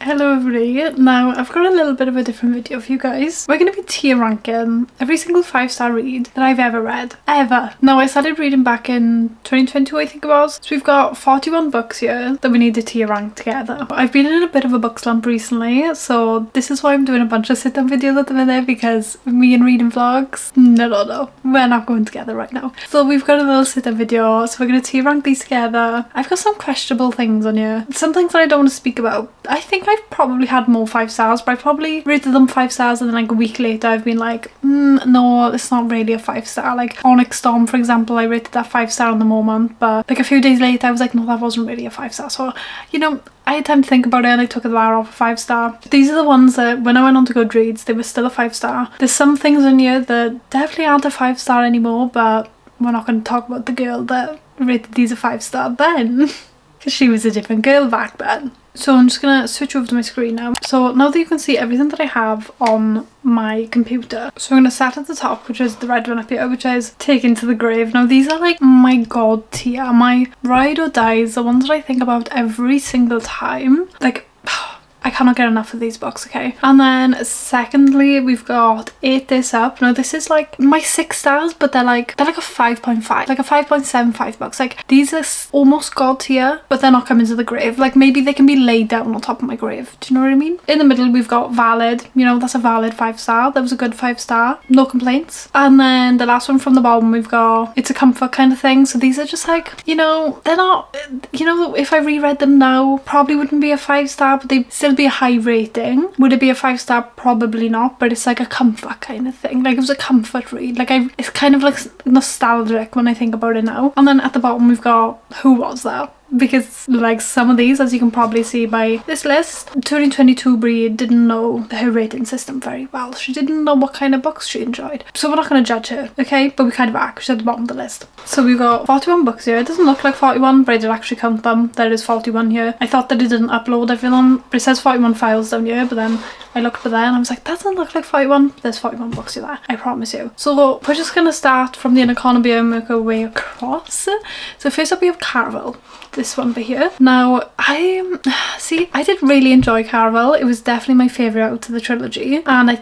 Hello everybody. Now I've got a little bit of a different video for you guys. We're going to be tier ranking every single 5-star read that I've ever read. Ever. Now I started reading back in 2022 I think it was. So we've got 41 books here that we need to tier rank together. I've been in a bit of a book slump recently, so this is why I'm doing a bunch of sit down videos at the minute, because me and reading vlogs, no, we're not going together right now. So we've got a little sit down video, so we're going to tier rank these together. I've got some questionable things on here. Some things that I don't want to speak about. I think I've probably had more 5 stars, but I probably rated them 5 stars and then like a week later I've been like, no, it's not really a 5 star. Like Onyx Storm, for example, I rated that 5 star in the moment, but like a few days later I was like, no, that wasn't really a 5 star. So, you know, I had time to think about it and I took it off a 5 star. These are the ones that when I went on to Goodreads, they were still a 5 star. There's some things in here that definitely aren't a 5 star anymore, but we're not going to talk about the girl that rated these a 5 star then, because she was a different girl back then. So I'm just gonna switch over to my screen now. So now that you can see everything that I have on my computer, so I'm gonna start at the top, which is the red one up here, which is Taken to the Grave. Now these are like my god tier, my ride or dies, the ones that I think about every single time. Like, I cannot get enough of these books, okay? And then secondly, we've got Ate This Up. Now this is like my 6 stars, but they're like a 5.5, like a 5.75 books. Like these are almost god tier, but they're not coming to the grave. Like maybe they can be laid down on top of my grave. Do you know what I mean? In the middle, we've got Valid. You know, that's a valid 5 star. That was a good 5 star. No complaints. And then the last one from the bottom, we've got It's a Comfort kind of thing. So these are just like, you know, they're not, you know, if I reread them now, probably wouldn't be a 5 star, but they still be a high rating. Would it be a 5 star? Probably not, but it's like a comfort kind of thing. Like it was a comfort read. Like it's kind of like nostalgic when I think about it now. And then at the bottom we've got Who Was That? Because like some of these, as you can probably see by this list, 2022 Bree didn't know her rating system very well. She didn't know what kind of books she enjoyed. So we're not going to judge her, okay? But we kind of are, because she's at the bottom of the list. So we've got 41 books here. It doesn't look like 41, but I did actually count them. There is 41 here. I thought that it didn't upload everything, but it says 41 files down here, but then I looked for that and I was like, that doesn't look like 41. There's 41 books here, I promise you. So we're just going to start from the inner corner and work our way across. So first up we have Caravel. This one over here. Now I did really enjoy Caravel. It was definitely my favourite out of the trilogy, and I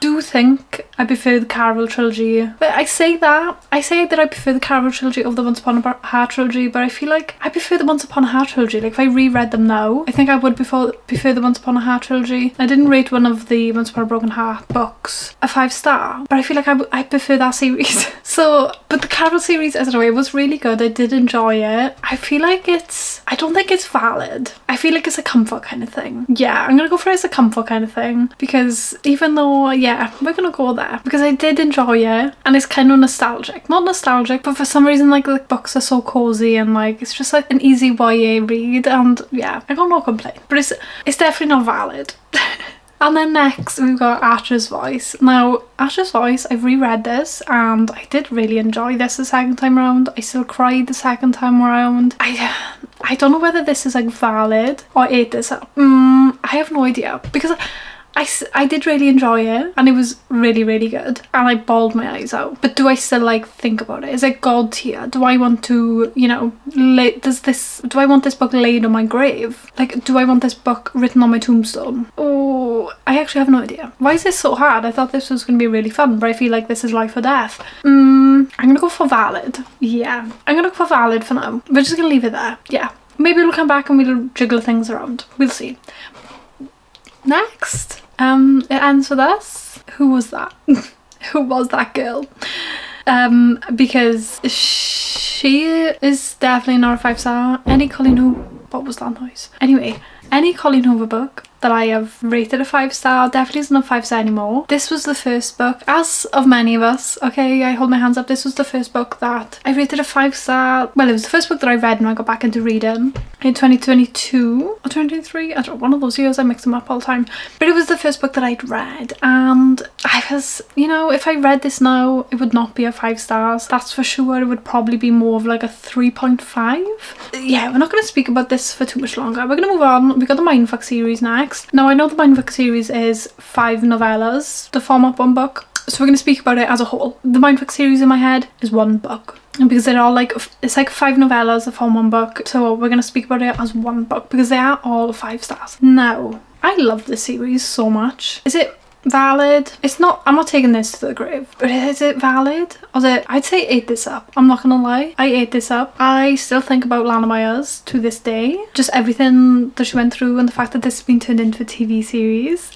do think I prefer the Caravel trilogy. But I say that I prefer the Caravel trilogy over the Once Upon a Heart trilogy, but I feel like I prefer the Once Upon a Heart trilogy. Like if I reread them now, I think I would prefer the Once Upon a Heart trilogy. I didn't rate one of the Once Upon a Broken Heart books a 5 star, but I feel like I prefer that series. So, but the Caravel series, I don't know, it was really good. I did enjoy it. I feel like I don't think it's valid. I feel like it's a comfort kind of thing. Yeah, I'm gonna go for it as a comfort kind of thing, because even though, yeah, we're gonna go there, because I did enjoy it and it's kind of nostalgic. Not nostalgic, but for some reason like the books are so cozy and like it's just like an easy YA read, and yeah, I got no complaint, but it's definitely not valid. And then next we've got Archer's Voice. Now Archer's Voice, I've reread this and I did really enjoy this the second time around. I still cried the second time around. I don't know whether this is like valid or Ate This Up. I have no idea, because I did really enjoy it and it was really, really good and I bawled my eyes out. But do I still like think about it? Is it god tier? Do I want to, you know, do I want this book laid on my grave? Like, do I want this book written on my tombstone? Oh, I actually have no idea. Why is this so hard? I thought this was going to be really fun, but I feel like this is life or death. I'm going to go for valid. Yeah, I'm going to go for valid for now. We're just going to leave it there. Yeah, maybe we'll come back and we'll jiggle things around. We'll see. Next, it ends with us. Who was that? Who was that girl? Because she is definitely not a 5 star. Any Colleen Hoover, what was that noise? Anyway, any Colleen Hoover book that I have rated a 5 star definitely isn't a 5 star anymore. This was the first book, as of many of us, okay, I hold my hands up, this was the first book that I rated a 5 star. Well, it was the first book that I read when I got back into reading in 2022 or 2023, I don't know, one of those years, I mix them up all the time, but it was the first book that I'd read, and I was, you know, if I read this now, it would not be a 5 stars, that's for sure. It would probably be more of like a 3.5. Yeah, we're not going to speak about this for too much longer. We're going to move on. We got the Mindfuck series next. Now I know the Mindfuck series is 5 novellas to form up one book, so we're going to speak about it as a whole. The Mindfuck series in my head is one book. because they're all like, it's like 5 novellas that form one book, so we're going to speak about it as one book because they are all 5 stars. Now, I love this series so much. Is it valid? It's not, I'm not taking this to the grave, but is it valid? Or is it, I'd say ate this up. I'm not gonna lie, I ate this up. I still think about Lana Myers to this day. Just everything that she went through and the fact that this has been turned into a TV series.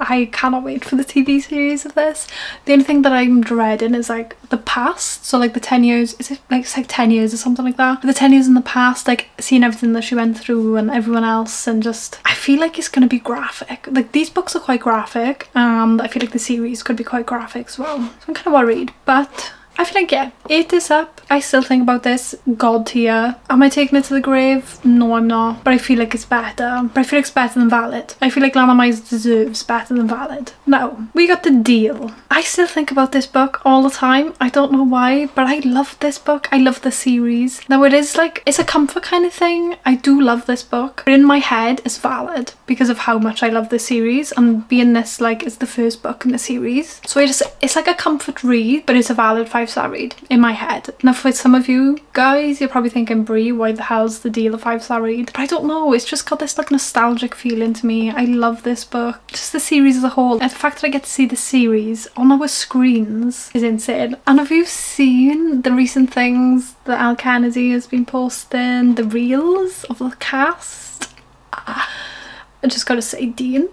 I cannot wait for the TV series of this. The only thing that I'm dreading is like the past. So like the 10 years, is it like, it's like 10 years or something like that. But the 10 years in the past, like seeing everything that she went through and everyone else, and just, I feel like it's going to be graphic. Like these books are quite graphic, and I feel like the series could be quite graphic as well. So I'm kind of worried, but I feel like, yeah, ate this up. I still think about this god tier. Am I taking it to the grave? No, I'm not. But I feel like it's better. But I feel like it's better than valid. I feel like Lana Myers deserves better than valid. Now, we got The Deal. I still think about this book all the time. I don't know why, but I love this book. I love the series. Now, it is like, it's a comfort kind of thing. I do love this book. But in my head, it's valid because of how much I love this series. And being this, like, is the first book in the series. So it's like a comfort read, but it's a valid 5-star read in my head. Now, for some of you guys, you're probably thinking, Brie, why the hell's The Deal a 5-star read? But I don't know, it's just got this like nostalgic feeling to me. I love this book, just the series as a whole, and the fact that I get to see the series on our screens is insane. And have you seen the recent things that Al Kennedy has been posting, the reels of the cast? I just gotta say, Dean,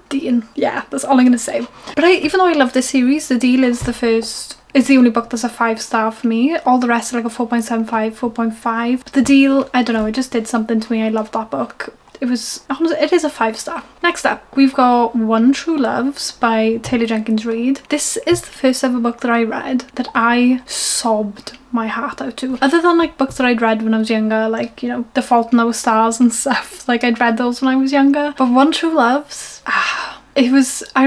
yeah, that's all I'm gonna say. But even though I love this series, The Deal is the only book that's a 5-star for me. All the rest are like a 4.75, 4.5. But The Deal, I don't know, it just did something to me. I love that book. It is a 5-star. Next up, we've got One True Loves by Taylor Jenkins Reid. This is the first ever book that I read that I sobbed my heart out to. Other than like books that I'd read when I was younger, like, you know, The Fault in Our Stars and stuff. Like I'd read those when I was younger. But One True Loves, it was, I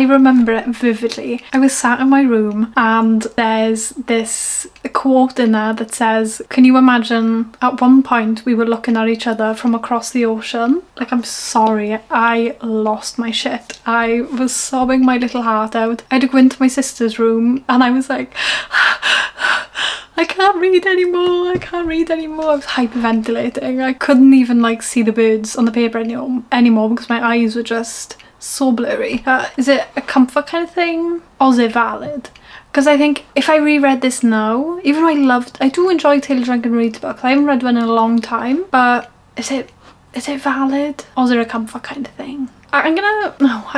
remember it vividly. I was sat in my room and there's this quote in there that says, can you imagine at one point we were looking at each other from across the ocean? Like, I'm sorry, I lost my shit. I was sobbing my little heart out. I had to go into my sister's room and I was like, I can't read anymore. I was hyperventilating. I couldn't even like see the birds on the paper anymore because my eyes were just so blurry. Is it a comfort kind of thing, or is it valid? Because I think if I reread this now, even though I do enjoy Taylor Jenkins Reid's books, I haven't read one in a long time, but is it valid, or is it a comfort kind of thing? I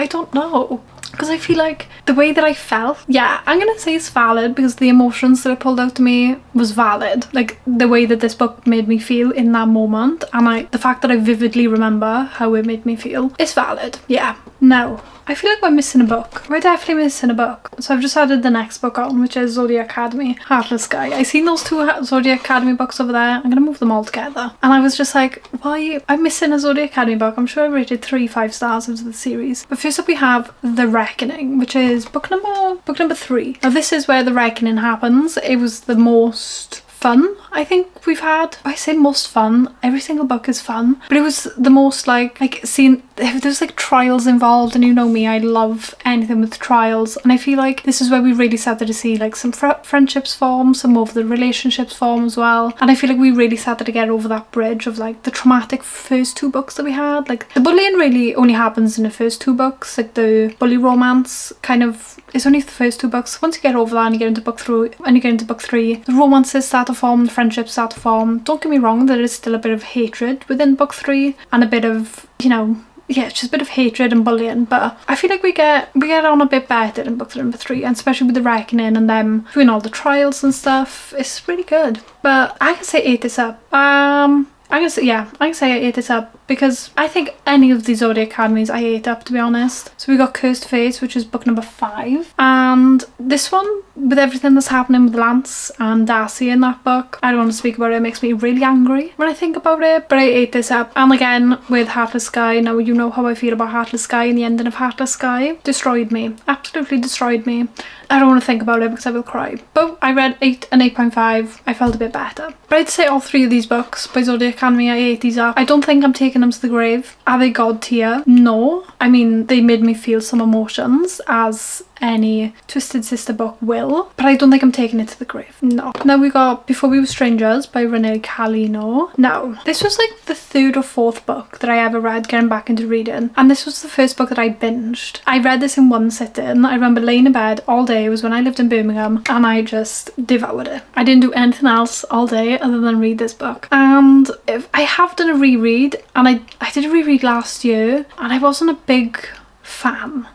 don't know. Because I feel like the way that I felt, yeah, I'm gonna say it's valid because the emotions that it pulled out to me was valid. Like the way that this book made me feel in that moment, and the fact that I vividly remember how it made me feel, is valid. Yeah. Now, I feel like we're missing a book. We're definitely missing a book. So I've just added the next book on, which is Zodiac Academy, Heartless Sky. I seen those 2 Zodiac Academy books over there. I'm gonna move them all together. And I was just like, why? I'm missing a Zodiac Academy book. I'm sure I rated 3 5-stars into the series. But first up we have The Reckoning, which is book number 3. Now this is where the reckoning happens. It was the most fun I think we've had. I say most fun, every single book is fun, but it was the most like seeing there's like trials involved, and you know me, I love anything with trials, and I feel like this is where we really started to see like some friendships form, some of the relationships form as well, and I feel like we really started to get over that bridge of like the traumatic first 2 books that we had. Like the bullying really only happens in the first 2 books, like the bully romance kind of, it's only the first 2 books. Once you get over that and you get into book 3, the romances start to form, the friendships start to form. Don't get me wrong, there is still a bit of hatred within book 3 and a bit of, you know, yeah, it's just a bit of hatred and bullying, but I feel like we get on a bit better in book number 3, and especially with the reckoning and them doing all the trials and stuff. It's really good. But I can say I ate this up. I can say I ate this up because I think any of these Zodiac Academies I ate up, to be honest. So we got Cursed Fates, which is book number 5, and this one, with everything that's happening with Lance and Darcy in that book, I don't want to speak about it. It makes me really angry when I think about it, but I ate this up. And again with Heartless Sky, now you know how I feel about Heartless Sky, and the ending of Heartless Sky destroyed me, absolutely destroyed me. I don't want to think about it because I will cry. But I read 8 and 8.5. I felt a bit better. But I'd say all 3 of these books by Zodiac Academy, I ate these up. I don't think I'm taking them to the grave. Are they god tier? No. I mean, they made me feel some emotions, as any Twisted Sister book will, but I don't think I'm taking it to the grave. No. Now we got Before We Were Strangers by Renee Calino. Now, this was like the third or fourth book that I ever read getting back into reading, and this was the first book that I binged. I read this in one sitting. I remember laying in bed all day. It was when I lived in Birmingham, and I just devoured it. I didn't do anything else all day other than read this book. And I have done a reread, and I did a reread last year, and I wasn't a big fan.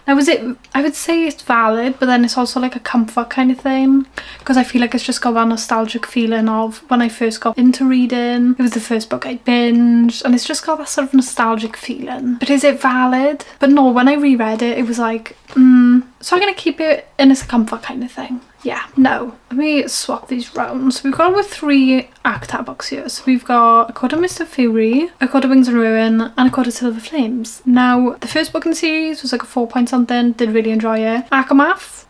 Now, I would say it's valid, but then it's also like a comfort kind of thing, because I feel like it's just got that nostalgic feeling of when I first got into reading. It was the first book I binged, and it's just got that sort of nostalgic feeling. But is it valid? But no, when I reread it, it was like, so I'm going to keep it in as a comfort kind of thing. Yeah, no. Let me swap these round. So we've got with 3 ACTA books here. So we've got A Court of Mist and Fury, A Court of Wings and Ruin, and A Court of Silver Flames. Now, the first book in the series was like a 4 point something. Did really enjoy it. Akamath.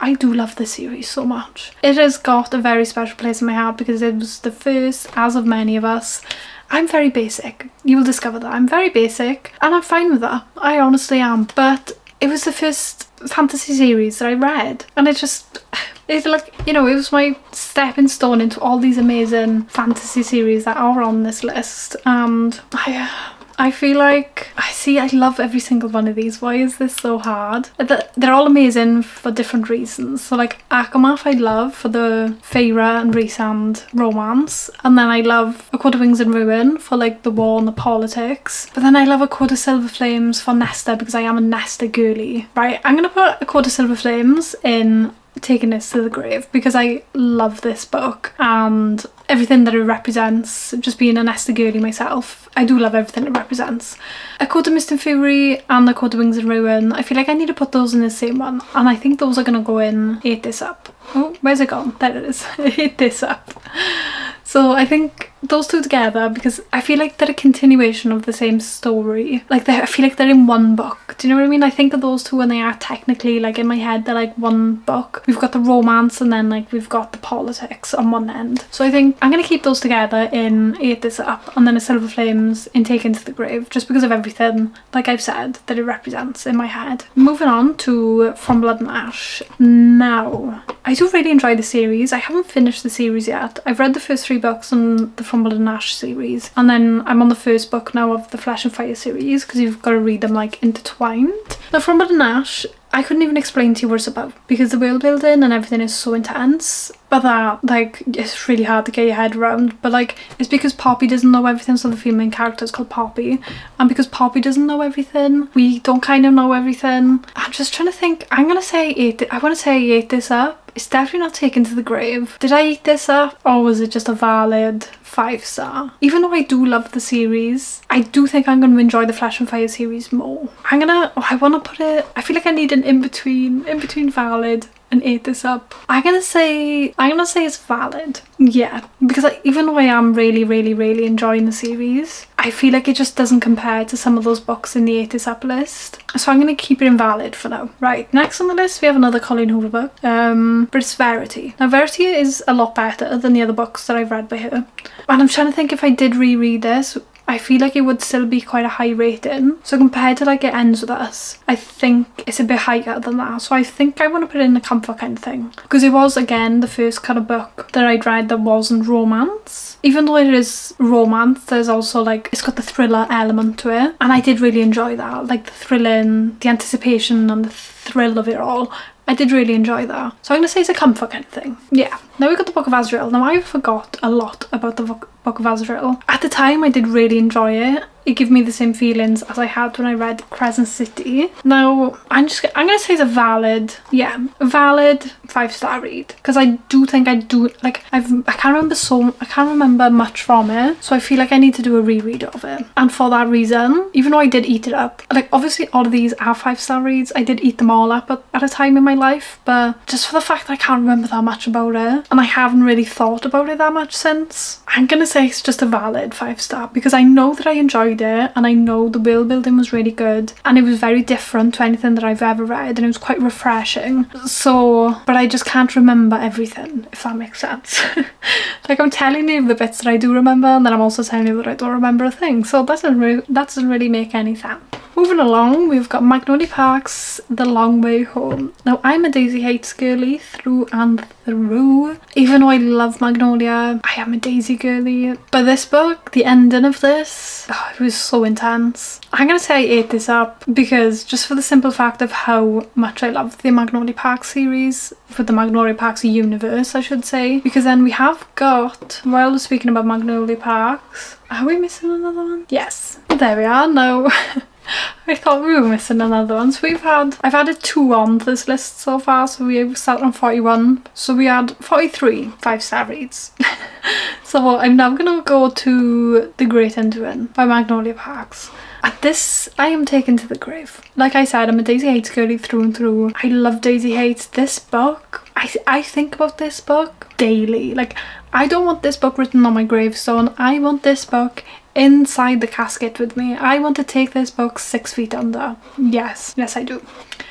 I do love this series so much. It has got a very special place in my heart because it was the first, as of many of us. I'm very basic. You will discover that. I'm very basic, and I'm fine with that. I honestly am. But it was the first fantasy series that I read, and it's like, you know, it was my stepping stone into all these amazing fantasy series that are on this list, and I feel like, I love every single one of these. Why is this so hard? They're all amazing for different reasons. So like Akamath I love for the Feyre and Rhysand romance, and then I love A Court of Wings and Ruin for like the war and the politics, but then I love A Court of Silver Flames for Nesta because I am a Nesta girly. Right, I'm gonna put A Court of Silver Flames in Taking This to the Grave because I love this book and everything that it represents. Just being a Nesta girly myself, I do love everything it represents. A Court of Mist and Fury and A Court of Wings and Ruin, I feel like I need to put those in the same one, and I think those are going to go in Ate This Up. Oh, where's it gone? There it is. Ate This Up. So I think those two together, because I feel like they're a continuation of the same story. Like I feel like they're in one book. Do you know what I mean? I think of those two and they are technically, like in my head, they're like one book. We've got the romance and then like we've got the politics on one end. So I think I'm going to keep those together in Ate This Up and then A Silver Flames in Taken to the Grave, just because of everything, like I've said, that it represents in my head. Moving on to From Blood and Ash. Now, I do really enjoy the series. I haven't finished the series yet. I've read the first 3 books on the From Blood and Ash series, and then I'm on the first book now of the Flesh and Fire series because you've got to read them like intertwined. Now, From Blood and Ash, I couldn't even explain to you what it's about because the world building and everything is so intense, but that, like, it's really hard to get your head around. But like, it's because Poppy doesn't know everything, so the female character is called Poppy, and because Poppy doesn't know everything, we don't kind of know everything. I'm just trying to think. I want to say Ate This Up. It's definitely not Taken to the Grave. Did I eat this up, or was it just a valid 5-star? Even though I do love the series, I do think I'm going to enjoy the Flesh and Fire series more. I want to put it, I feel like I need an in-between valid and Ate This Up. I'm gonna say it's valid. Yeah, because even though I am really, really, really enjoying the series, I feel like it just doesn't compare to some of those books in the Ate This Up list. So I'm gonna keep it invalid for now. Right, next on the list we have another Colleen Hoover book, but it's Verity. Now Verity is a lot better than the other books that I've read by her. And I'm trying to think if I did reread this, I feel like it would still be quite a high rating. So compared to like It Ends With Us, I think it's a bit higher than that. So I think I want to put it in a comfort kind of thing. Because it was, again, the first kind of book that I'd read that wasn't romance. Even though it is romance, there's also like, it's got the thriller element to it. And I did really enjoy that. Like the thrilling, the anticipation and the thrill of it all. I did really enjoy that. So I'm going to say it's a comfort kind of thing. Yeah. Now we've got the Book of Azrael. Now I forgot a lot about the Book of Azrael. At the time I did really enjoy it. It gave me the same feelings as I had when I read Crescent City. Now I'm going to say it's a valid 5-star read. Because I do think I can't remember much from it. So I feel like I need to do a reread of it. And for that reason, even though I did eat it up, like obviously all of these are 5-star reads, I did eat them all up at a time in my life. But just for the fact that I can't remember that much about it, and I haven't really thought about it that much since, I'm going to say it's just a valid 5-star. Because I know that I enjoyed it, and I know the world building was really good, and it was very different to anything that I've ever read, and it was quite refreshing. So, but I just can't remember everything, if that makes sense. Like I'm telling you the bits that I do remember, and then I'm also telling you that I don't remember a thing. So that doesn't really make any sense. Moving along, we've got Magnolia Park's The Long Way Home. Now, I'm a Daisy Hates girly through and through. Even though I love Magnolia, I am a Daisy girly. But this book, the ending of this, it was so intense. I'm going to say I ate this up because just for the simple fact of how much I love the Magnolia Park series, for the Magnolia Parks universe, I should say. Because then we have got, while we're speaking about Magnolia Parks, are we missing another one? Yes. There we are. No. I thought we were missing another one. So I've added 2 on this list so far. So we started on 41. So we had 43 5-star reads. So I'm now going to go to The Great Undoing by Magnolia Parks. At this, I am taken to the grave. Like I said, I'm a Daisy Hates girly through and through. I love Daisy Hates. This book, I think about this book daily. Like, I don't want this book written on my gravestone. I want this book inside the casket with me. I want to take this book 6 feet under. Yes I do.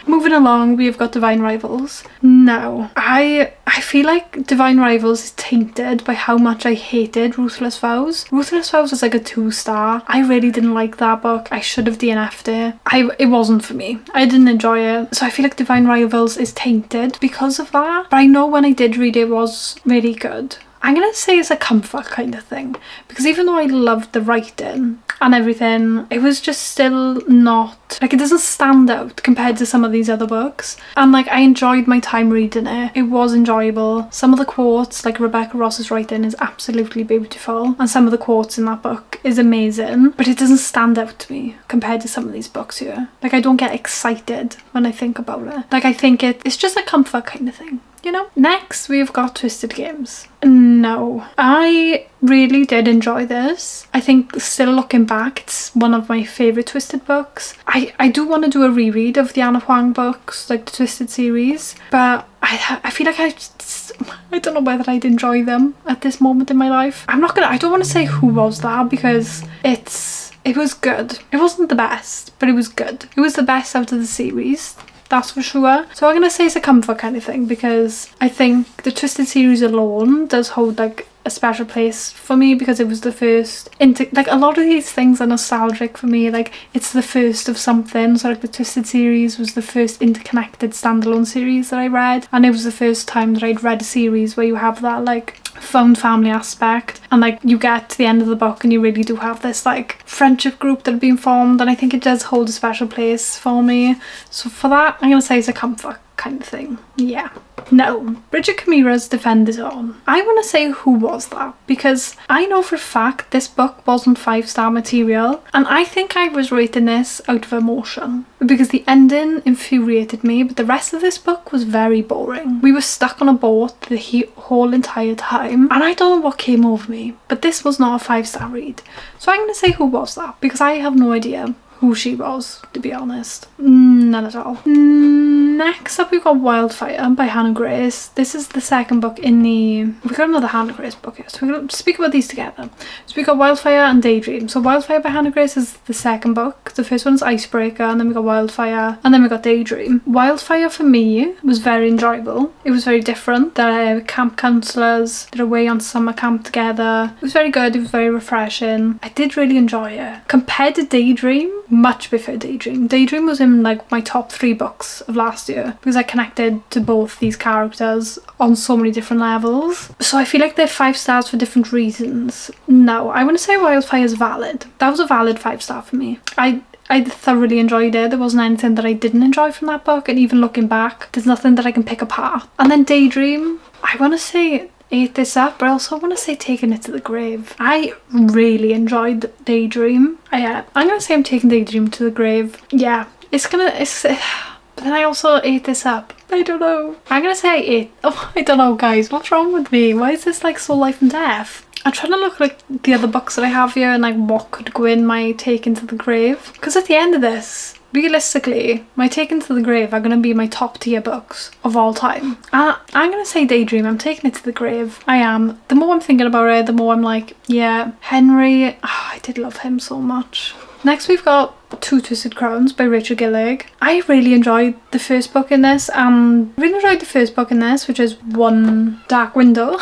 Moving along, we've got Divine Rivals. Now, I feel like Divine Rivals is tainted by how much I hated Ruthless Vows. Ruthless Vows was like a 2-star. I really didn't like that book. I should have DNF'd it. It wasn't for me. I didn't enjoy it. So I feel like Divine Rivals is tainted because of that. But I know when I did read it, it was really good. I'm going to say it's a comfort kind of thing, because even though I loved the writing and everything, it was just still not, like, it doesn't stand out compared to some of these other books. And like, I enjoyed my time reading it. It was enjoyable. Some of the quotes, like Rebecca Ross's writing is absolutely beautiful, and some of the quotes in that book is amazing, but it doesn't stand out to me compared to some of these books here. Like, I don't get excited when I think about it. Like, I think it's just a comfort kind of thing. You know? Next, we've got Twisted Games. No, I really did enjoy this. I think, still looking back, it's one of my favourite Twisted books. I do want to do a reread of the Anna Huang books, like the Twisted series, but I feel like I don't know whether I'd enjoy them at this moment in my life. I don't want to say who was that, because it was good. It wasn't the best, but it was good. It was the best out of the series. That's for sure. So I'm going to say it's a comfort kind of thing, because I think the Twisted series alone does hold like a special place for me, because it was the first like, a lot of these things are nostalgic for me. Like, it's the first of something. So like the Twisted series was the first interconnected standalone series that I read, and it was the first time that I'd read a series where you have that like found family aspect, and like you get to the end of the book and you really do have this like friendship group that had been formed, and I think it does hold a special place for me. So for that, I'm gonna say it's a comfort kind of thing. Yeah. No, Bridget Camira's Defend His Own. I want to say who was that, because I know for a fact this book wasn't 5-star material, and I think I was rating this out of emotion, because the ending infuriated me, but the rest of this book was very boring. We were stuck on a boat the whole entire time, and I don't know what came over me, but this was not a 5-star read. So I'm going to say who was that, because I have no idea who she was, to be honest. None at all. Next up, we've got Wildfire by Hannah Grace. This is the second book in the... We've got another Hannah Grace book here, so we're going to speak about these together. So we've got Wildfire and Daydream. So Wildfire by Hannah Grace is the second book. The first one's Icebreaker, and then we got Wildfire, and then we got Daydream. Wildfire for me was very enjoyable. It was very different. The camp counsellors did away on summer camp together. It was very good. It was very refreshing. I did really enjoy it. Compared to Daydream, much prefer Daydream. Daydream was in like my top 3 books of last year, because I connected to both these characters on so many different levels. So I feel like they're 5 stars for different reasons. No, I want to say Wildfire is valid. That was a valid 5-star for me. I thoroughly enjoyed it. There wasn't anything that I didn't enjoy from that book, and even looking back, there's nothing that I can pick apart. And then Daydream, I want to say ate this up, but I also want to say taking it to the grave. I really enjoyed Daydream. I'm going to say I'm taking Daydream to the grave. Yeah, but then I also ate this up. I don't know. I'm going to say I ate... Oh, I don't know, guys. What's wrong with me? Why is this like so life and death? I'm trying to look like the other books that I have here and like what could go in my taking to the grave. Because at the end of this, realistically, my taken to the grave are going to be my top tier books of all time. I'm going to say Daydream. I'm taking it to the grave. I am. The more I'm thinking about it, the more I'm like, yeah, Henry. Oh, I did love him so much. Next, we've got Two Twisted Crowns by Rachel Gillig. I really enjoyed the first book in this, which is One Dark Window.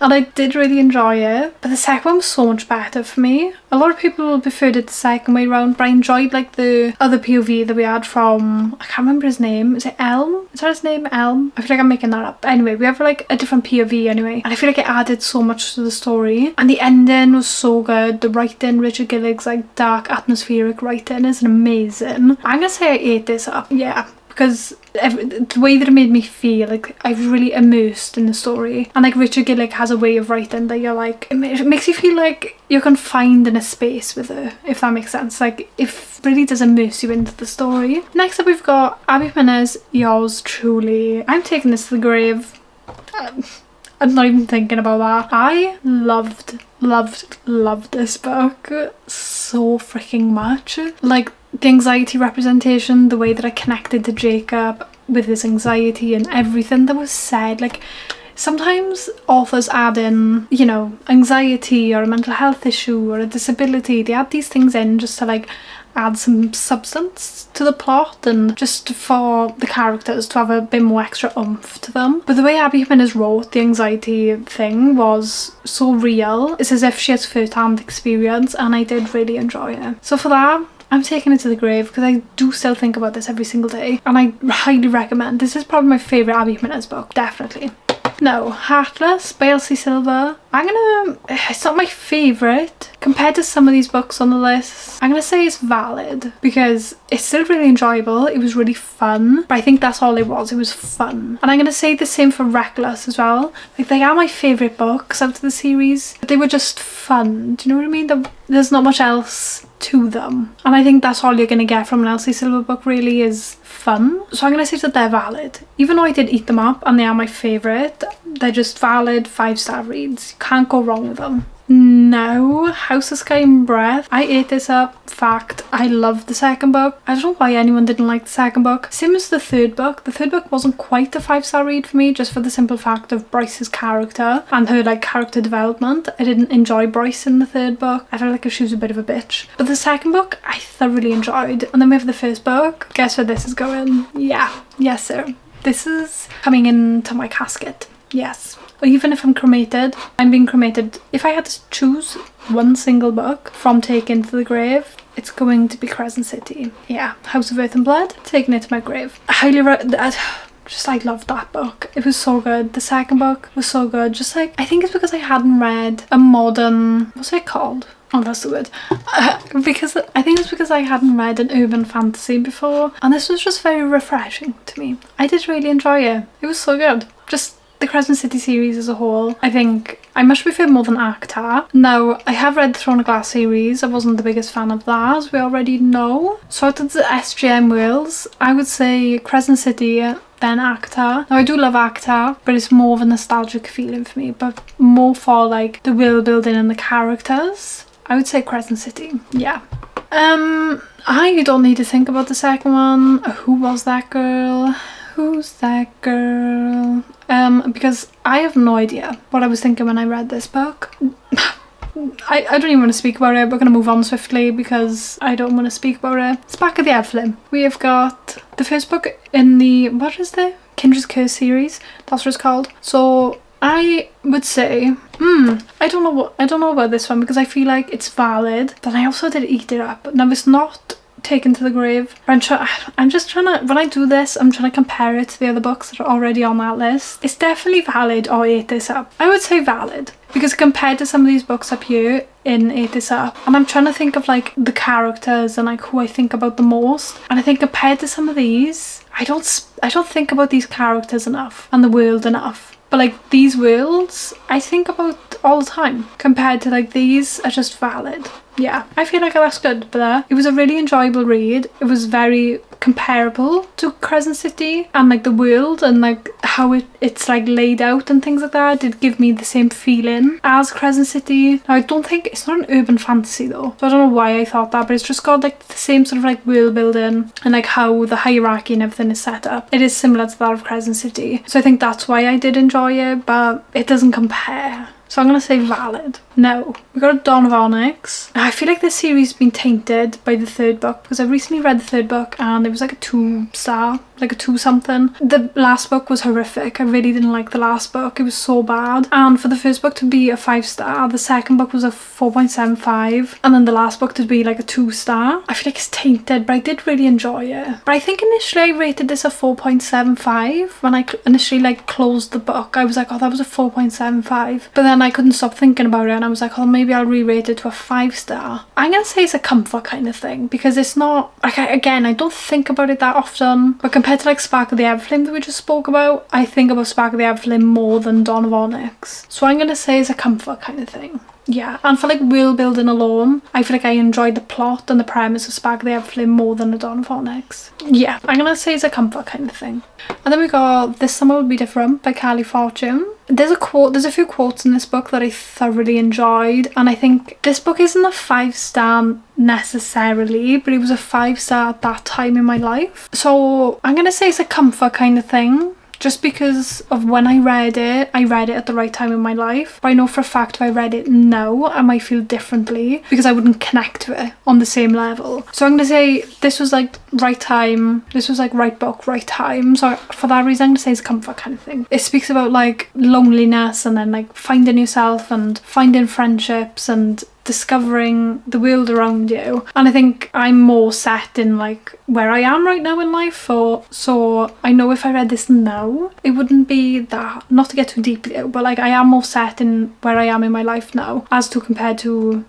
And I did really enjoy it, but the second one was so much better for me. A lot of people preferred it the second way round, but I enjoyed like the other POV that we had from, I can't remember his name, is it Elm? Is that his name, Elm? I feel like I'm making that up. Anyway, we have like a different POV anyway, and I feel like it added so much to the story, and the ending was so good. The writing, Richard Gillick's like dark atmospheric writing is amazing. I'm gonna say I ate this up, yeah, because the way that it made me feel, like I was really immersed in the story, and like Richard Gillick has a way of writing that you're like, it makes you feel like you're confined in a space with her, if that makes sense. Like it really does immerse you into the story. Next up we've got Abby Jimenez, Yours Truly. I'm taking this to the grave. I'm not even thinking about that. I loved this book so freaking much. Like the anxiety representation, the way that I connected to Jacob with his anxiety and everything that was said. Like sometimes authors add in, you know, anxiety or a mental health issue or a disability. They add these things in just to like add some substance to the plot and just for the characters to have a bit more extra oomph to them. But the way Abby Jimenez wrote the anxiety thing was so real. It's as if she has first-hand experience, and I did really enjoy it. So for that, I'm taking it to the grave because I do still think about this every single day, and I highly recommend. This is probably my favourite Abby Jimenez book, definitely. No, Heartless by Elsie Silver. It's not my favourite compared to some of these books on the list. I'm gonna say it's valid because it's still really enjoyable. It was really fun, but I think that's all it was. It was fun. And I'm gonna say the same for Reckless as well. Like they are my favourite books out of the series, but they were just fun. Do you know what I mean? There's not much else to them, and I think that's all you're gonna get from an Elsie Silver book really is fun. So I'm gonna say that they're valid. Even though I did eat them up and they are my favourite, they're just valid 5-star reads. You can't go wrong with them. No, House of Sky and Breath. I ate this up. Fact, I loved the second book. I don't know why anyone didn't like the second book. Same as the third book. The third book wasn't quite a 5-star read for me, just for the simple fact of Bryce's character and her like character development. I didn't enjoy Bryce in the third book. I felt like she was a bit of a bitch. But the second book I thoroughly enjoyed. And then we have the first book. Guess where this is going? Yeah, yes sir. This is coming into my casket. Yes. Even if I'm cremated, I'm being cremated. If I had to choose one single book from taken to the grave, it's going to be Crescent City. Yeah, House of Earth and Blood, taking it to my grave. I loved that book. It was so good. The second book was so good. Just like, I think it's because I hadn't read a modern, what's it called? Oh, that's the word. Because I think it's because I hadn't read an urban fantasy before, and this was just very refreshing to me. I did really enjoy it. It was so good. Just the Crescent City series as a whole, I think I much prefer more than ACTA. Now, I have read the Throne of Glass series. I wasn't the biggest fan of that, as we already know. So out of the SGM worlds, I would say Crescent City, then ACTA. Now, I do love ACTA, but it's more of a nostalgic feeling for me, but more for like the world building and the characters. I would say Crescent City, yeah. I don't need to think about the second one. Who was that girl? Who's that girl? Because I have no idea what I was thinking when I read this book. I don't even want to speak about it. We're going to move on swiftly because I don't want to speak about it. It's Back of the Evelyn. We have got the first book in the, what is the Kindred's Curse series? That's what it's called. So I would say, I don't know about this one because I feel like it's valid, but I also did eat it up. Now it's not taken to the grave. I'm just trying to, when I do this, I'm trying to compare it to the other books that are already on that list. It's definitely valid or ate this up. I would say valid because compared to some of these books up here in Ate This Up, and I'm trying to think of like the characters and like who I think about the most, and I think compared to some of these, I don't think about these characters enough and the world enough. But like these worlds, I think about all the time. Compared to like these are just valid. Yeah, I feel like that's good. But it was a really enjoyable read. It was very comparable to Crescent City, and like the world and like how it's like laid out and things like that did give me the same feeling as Crescent City. Now I don't think it's not an urban fantasy though, so I don't know why I thought that, but it's just got like the same sort of like world building and like how the hierarchy and everything is set up. It is similar to that of Crescent City, so I think that's why I did enjoy it, but it doesn't compare. So I'm gonna say valid. No. We got a Dawn of Onyx. I feel like this series has been tainted by the third book because I recently read the third book and it was like a 2-star, like a 2 something. The last book was horrific. I really didn't like the last book. It was so bad. And for the first book to be a 5-star, the second book was a 4.75, and then the last book to be like a 2-star. I feel like it's tainted, but I did really enjoy it. But I think initially I rated this a 4.75 when I initially like closed the book. I was like, oh, that was a 4.75, but then I couldn't stop thinking about it and I was like, oh, maybe I'll re-rate it to a 5-star. I'm gonna say it's a comfort kind of thing because it's not like, again, I don't think about it that often, but compared to like Spark of the Everflame that we just spoke about, I think about Spark of the Everflame more than Dawn of Onyx. So I'm gonna say it's a comfort kind of thing. Yeah, and for like world building alone, I feel like I enjoyed the plot and the premise of Spark of the Everflame more than the Dawn of Onyx. Yeah, I'm gonna say it's a comfort kind of thing. And then we got This Summer Will Be Different by Carly Fortune. There's a few quotes in this book that I thoroughly enjoyed, and I think this book isn't a 5-star necessarily, but it was a 5-star at that time in my life. So I'm gonna say it's a comfort kind of thing. Just because of when I read it at the right time in my life. But I know for a fact if I read it now, I might feel differently because I wouldn't connect to it on the same level. So I'm going to say this was like right time, this was like right book, right time. So for that reason, I'm going to say it's a comfort kind of thing. It speaks about like loneliness and then like finding yourself and finding friendships and discovering the world around you, and I think I'm more set in like where I am right now in life, so I know if I read this now it wouldn't be that, not to get too deep, but like I am more set in where I am in my life now as compared to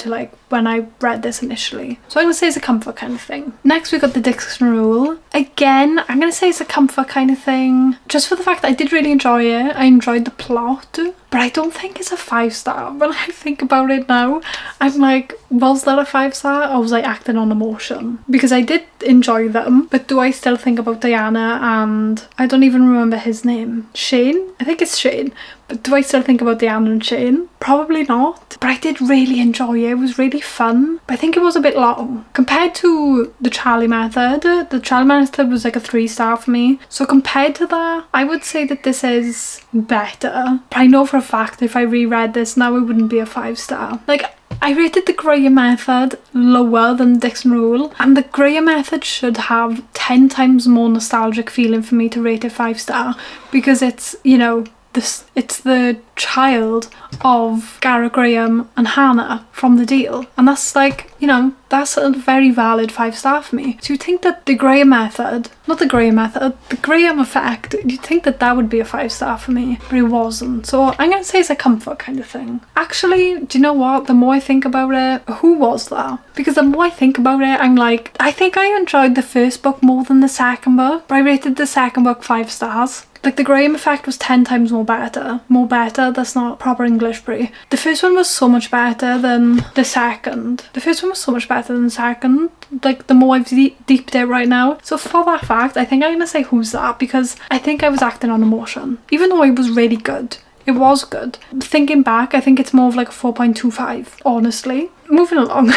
like when I read this initially. So I'm gonna say it's a comfort kind of thing. Next we got The Dixon Rule. Again, I'm gonna say it's a comfort kind of thing just for the fact that I did really enjoy it. I enjoyed the plot, but I don't think it's a 5-star. When I think about it now, I'm like, was that a 5-star or was I acting on emotion? Because I did enjoy them, but do I still think about Diana and I don't even remember his name. Shane? I think it's Shane. But do I still think about Diana and Shane? Probably not. But I did really enjoy it. It was really fun. But I think it was a bit long. Compared to the Charlie Method, the Charlie Method was like a 3-star for me. So compared to that, I would say that this is better. But I know for a fact if I reread this now, it wouldn't be a 5-star. Like, I rated the Graham Method lower than the Dixon Rule, and the Graham Method should have 10 times more nostalgic feeling for me to rate it 5-star because it's, you know, it's the child of Garrett Graham and Hannah from The Deal, and that's like, you know, that's a very valid 5-star for me. So you'd think that the Graham Method, not the Graham Method, the Graham Effect, you'd think that that would be a 5-star for me, but it wasn't. So I'm gonna say it's a comfort kind of thing. Actually, do you know what, the more I think about it, who was that? Because the more I think about it, I'm like, I think I enjoyed the first book more than the second book, but I rated the second book 5 stars. Like, the Graham Effect was 10 times more better. More better, that's not proper English, Brie. The first one was so much better than the second. The first one was so much better than the second. Like, the more I've deeped it right now. So for that fact, I think I'm gonna say who's that, because I think I was acting on emotion. Even though it was really good. It was good. Thinking back, I think it's more of like a 4.25, honestly. Moving along.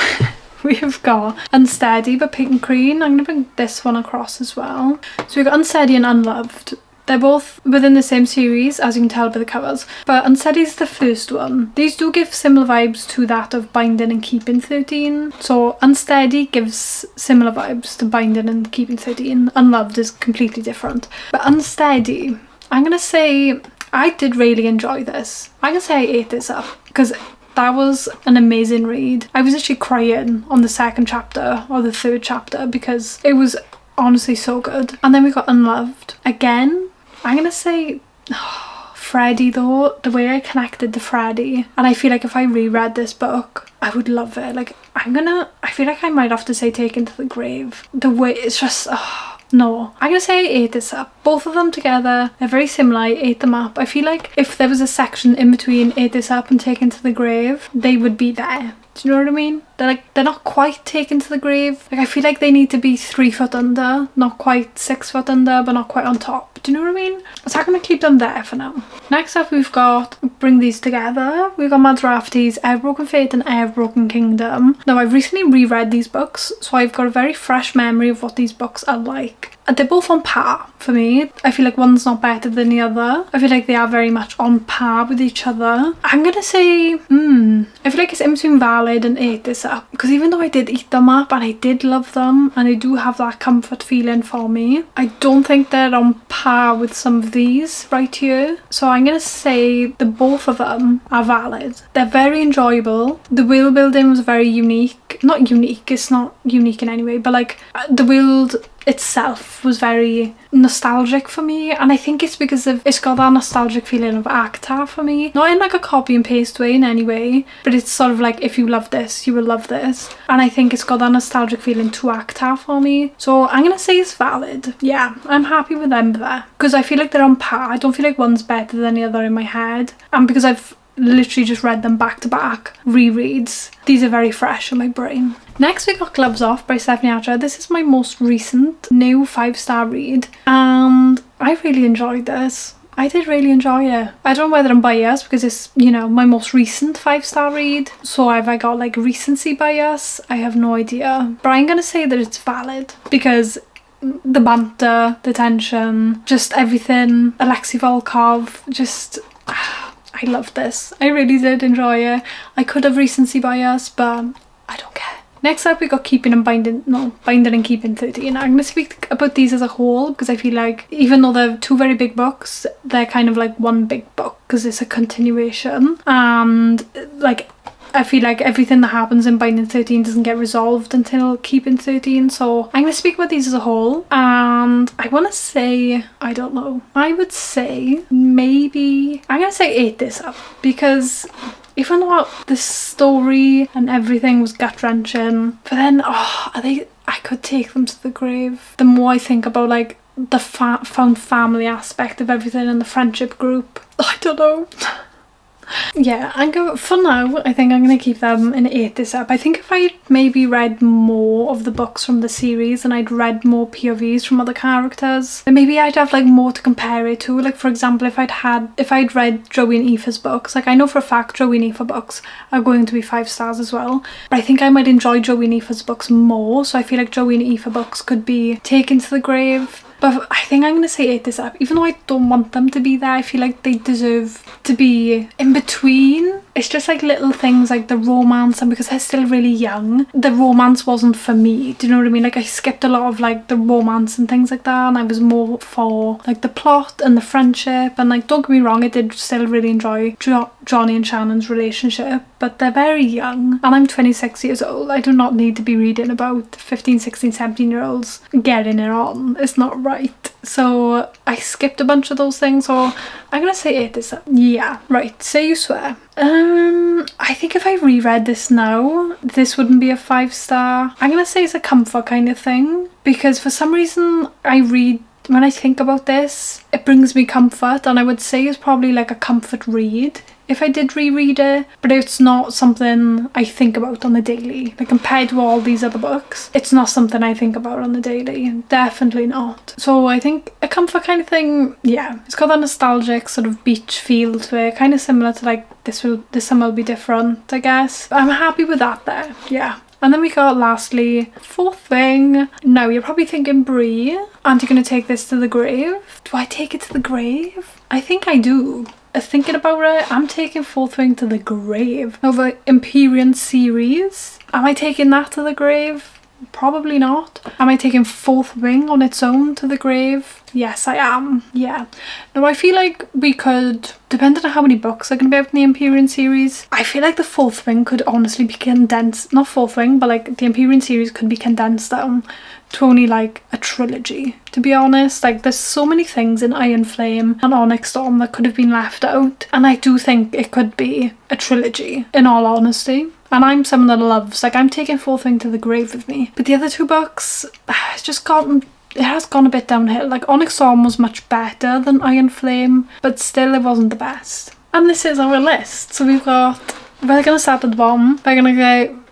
We have got Unsteady by Peyton Crean. I'm going to bring this one across as well. So we've got Unsteady and Unloved. They're both within the same series, as you can tell by the covers, but Unsteady is the first one. These do give similar vibes to that of Binding and Keeping 13. So Unsteady gives similar vibes to Binding and Keeping 13. Unloved is completely different. But Unsteady, I'm going to say I did really enjoy this. I'm going to say I ate this up because that was an amazing read. I was actually crying on the second chapter or the third chapter because it was honestly so good. And then we got Unloved. Again, I'm gonna say Freddie though, the way I connected to Freddie, and I feel like if I reread this book I would love it. Like, I feel like I might have to say Taken to the Grave. The way it's just, no. I'm gonna say I ate this up. Both of them together, they're very similar. I ate them up. I feel like if there was a section in between Ate This Up and Taken to the Grave, they would be there. Do you know what I mean? They're not quite taken to the grave. Like, I feel like they need to be 3 foot under, not quite 6 foot under, but not quite on top. Do you know what I mean? So I'm gonna keep them there for now. Next up we've got, bring these together, we've got Mads Raftery's Ever Broken Fate and Ever Broken Kingdom. Now, I've recently reread these books, so I've got a very fresh memory of what these books are like. they're both on par for me. I feel like one's not better than the other. I feel like they are very much on par with each other. I'm gonna say, I feel like it's in between valid and ate this up, because even though I did eat them up and I did love them and I do have that comfort feeling for me, I don't think they're on par with some of these right here. So I'm gonna say the both of them are valid. They're very enjoyable. The world building was very unique. Not unique, it's not unique in any way, but like the world itself was very nostalgic for me, and I think it's because it's got that nostalgic feeling of ACTA for me, not in like a copy and paste way in any way, but it's sort of like, if you love this you will love this, and I think it's got that nostalgic feeling to ACTA for me. So I'm gonna say it's valid. Yeah, I'm happy with them there, because I feel like they're on par. I don't feel like one's better than the other in my head, and because I've literally just read them back to back rereads, these are very fresh in my brain. Next we got Gloves Off by Stephanie Archer. This is my most recent new 5-star read and I really enjoyed this. I did really enjoy it. I don't know whether I'm biased because it's, you know, my most recent 5-star read, so have I got like recency bias? I have no idea, but I'm gonna say that it's valid because the banter, the tension, just everything, Alexei Volkov, just I loved this. I really did enjoy it. I could have recency bias, but I don't care. Next up we got Binding and Keeping 13. I'm going to speak about these as a whole because I feel like even though they're two very big books, they're kind of like one big book because it's a continuation, and like I feel like everything that happens in Binding 13 doesn't get resolved until Keeping 13, so I'm going to speak about these as a whole, and I want to say, I don't know, I would say maybe, I'm going to say 8 this up, because even though the story and everything was gut-wrenching, but then, I could take them to the grave. The more I think about like the found family aspect of everything and the friendship group, I don't know. Yeah, for now, I think I'm going to keep them and 8 this up. I think if I'd maybe read more of the books from the series and I'd read more POVs from other characters, then maybe I'd have like more to compare it to. Like for example, if I'd read Joey and Aoife's books, like I know for a fact Joey and Aoife books are going to be 5 stars as well, but I think I might enjoy Joey and Aoife's books more, so I feel like Joey and Aoife books could be taken to the grave. But I think I'm going to say 8 this up. Even though I don't want them to be there, I feel like they deserve to be in between. It's just like little things like the romance, and because they're still really young, the romance wasn't for me. Do you know what I mean? Like I skipped a lot of like the romance and things like that, and I was more for like the plot and the friendship. And like, don't get me wrong, I did still really enjoy Johnny and Shannon's relationship, but they're very young and I'm 26 years old. I do not need to be reading about 15, 16, 17 year olds getting it on. It's not right. So I skipped a bunch of those things, so I'm gonna say 8 this up. Yeah, right, Say You Swear. I think if I reread this now, this wouldn't be a 5-star. I'm gonna say it's a comfort kind of thing, because for some reason when I think about this, it brings me comfort, and I would say it's probably like a comfort read if I did reread it, but it's not something I think about on the daily. Like compared to all these other books, it's not something I think about on the daily. Definitely not. So I think a comfort kind of thing, yeah. It's got that nostalgic sort of beach feel to it, kind of similar to like this summer will be different, I guess. But I'm happy with that there, yeah. And then we got lastly, Fourth Wing. Now you're probably thinking, Bree, aren't you going to take this to the grave? Do I take it to the grave? I think I do. Thinking about it, I'm taking Fourth Wing to the grave. Now the Empyrean series, am I taking that to the grave? Probably not. Am I taking Fourth Wing on its own to the grave? Yes, I am. Yeah. Now I feel like we could, depending on how many books are going to be out in the Empyrean series, I feel like the Fourth Wing could honestly be condensed, not Fourth Wing, but like the Empyrean series could be condensed down to only like a trilogy, to be honest. Like there's so many things in Iron Flame and Onyx Storm that could have been left out, and I do think it could be a trilogy, in all honesty. And I'm someone that loves, like I'm taking Fourth Wing to the grave with me, but the other two books, it has gone a bit downhill. Like Onyx Storm was much better than Iron Flame, but still it wasn't the best. And this is our list. So we're gonna start at the bottom.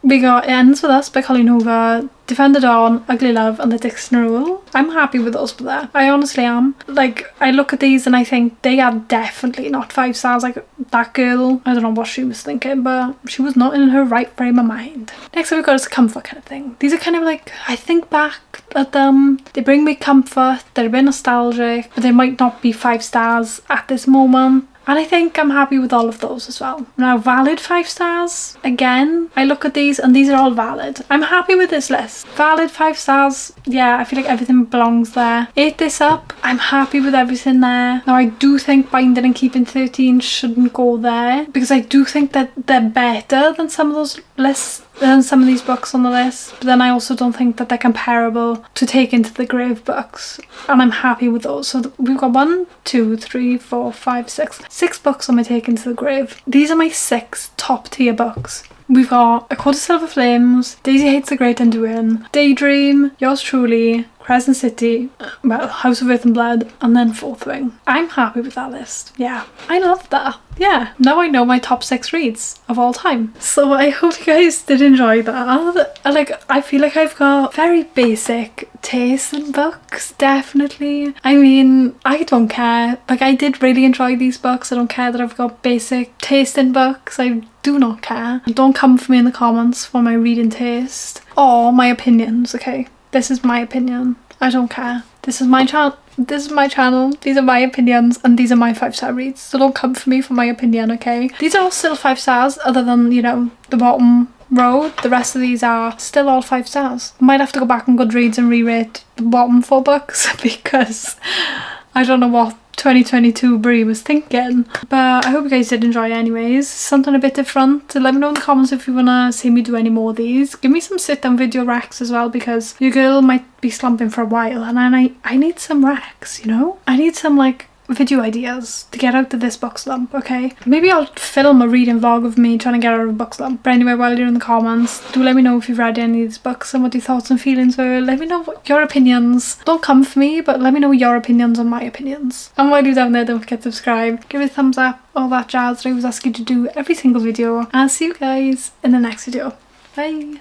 We got It Ends With Us by Colleen Hoover, Defend the Dawn, Ugly Love, and The Dixon Rule. I'm happy with those there. I honestly am. Like, I look at these and I think they are definitely not 5 stars. Like, that girl, I don't know what she was thinking, but she was not in her right frame of mind. Next up we got is a comfort kind of thing. These are kind of like, I think back at them. They bring me comfort, they're a bit nostalgic, but they might not be 5 stars at this moment. And I think I'm happy with all of those as well. Now, valid 5 stars. Again, I look at these and these are all valid. I'm happy with this list. Valid 5 stars. Yeah, I feel like everything belongs there. Ate this up. I'm happy with everything there. Now, I do think Binding and Keeping 13 shouldn't go there because I do think that they're better than some of those lists, than some of these books on the list, but then I also don't think that they're comparable to Taken to the Grave books, and I'm happy with those. So we've got 1, 2, 3, 4, 5, 6 books on my Taken to the Grave. These are my 6 top tier books. We've got A Court of Silver Flames, Daisy Hates the Great Undoing, Daydream, Yours Truly, Crescent City, well, House of Earth and Blood, and then Fourth Wing. I'm happy with that list. Yeah, I love that. Yeah, now I know my top 6 reads of all time. So I hope you guys did enjoy that. Like, I feel like I've got very basic taste in books, definitely. I mean, I don't care. Like, I did really enjoy these books. I don't care that I've got basic taste in books. I do not care. Don't come for me in the comments for my reading taste or my opinions, okay? This is my opinion. I don't care. This is my channel. This is my channel. These are my opinions and these are my 5-star reads. So don't come for me for my opinion, okay? These are all still 5 stars other than, you know, the bottom row. The rest of these are still all 5 stars. I might have to go back on Goodreads and re-rate the bottom 4 books because I don't know what 2022 Brie was thinking, but I hope you guys did enjoy anyways. Something a bit different. Let me know in the comments if you want to see me do any more of these. Give me some sit down video recs as well because your girl might be slumping for a while and I need some recs, you know? I need some like video ideas to get out of this book slump, okay? Maybe I'll film a reading vlog of me trying to get out of a book slump. But anyway, while you're in the comments, do let me know if you've read any of these books and what your thoughts and feelings were. Let me know what your opinions. Don't come for me, but let me know your opinions on my opinions. And while you're down there, don't forget to subscribe, give it a thumbs up, all that jazz that I was asking you to do every single video. And I'll see you guys in the next video. Bye!